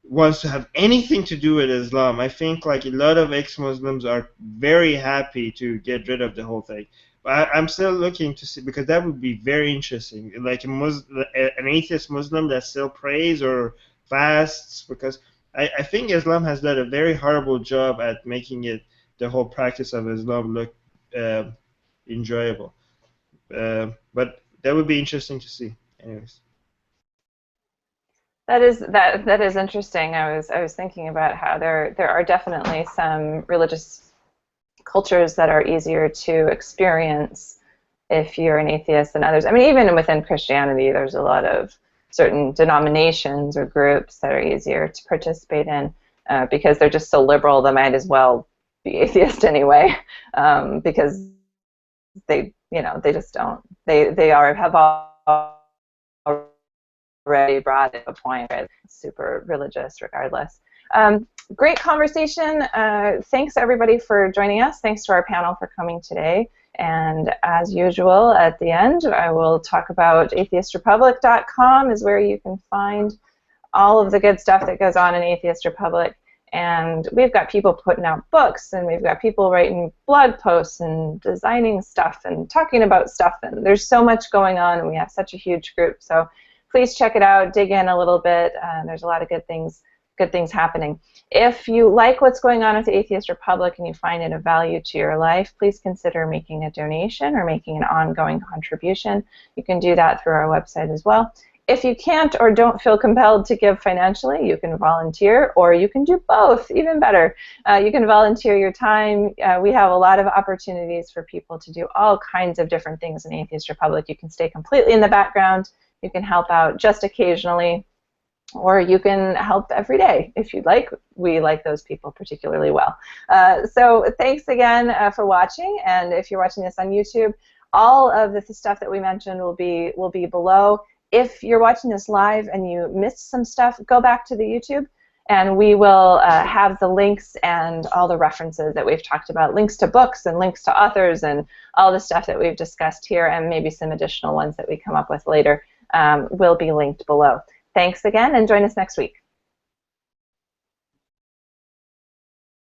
wants to have anything to do with Islam. I think like a lot of ex-Muslims are very happy to get rid of the whole thing. But I'm still looking to see, because that would be very interesting, like an atheist Muslim that still prays or fasts, because I think Islam has done a very horrible job at making it, the whole practice of Islam, look uh, enjoyable. But that would be interesting to see. Anyways.
That is interesting. I was thinking about how there are definitely some religious cultures that are easier to experience if you're an atheist than others. I mean, even within Christianity, there's a lot of certain denominations or groups that are easier to participate in because they're just so liberal. They might as well be atheist anyway, because they just don't. They have already brought it to a point where it's super religious regardless. Great conversation. Thanks everybody for joining us. Thanks to our panel for coming today. And as usual, at the end, I will talk about atheistrepublic.com is where you can find all of the good stuff that goes on in Atheist Republic. And we've got people putting out books, and we've got people writing blog posts and designing stuff and talking about stuff. And there's so much going on, and we have such a huge group. So please check it out, dig in a little bit. There's a lot of good things happening. If you like what's going on with the Atheist Republic and you find it of value to your life, please consider making a donation or making an ongoing contribution. You can do that through our website as well. If you can't or don't feel compelled to give financially, you can volunteer, or you can do both, even better. You can volunteer your time. We have a lot of opportunities for people to do all kinds of different things in Atheist Republic. You can stay completely in the background. You can help out just occasionally, or you can help every day if you'd like. We like those people particularly well. So thanks again for watching, and if you're watching this on YouTube, all of the stuff that we mentioned will be below. If you're watching this live and you missed some stuff, go back to the YouTube, and we will have the links and all the references that we've talked about, links to books and links to authors and all the stuff that we've discussed here, and maybe some additional ones that we come up with later will be linked below. Thanks again, and join us next week.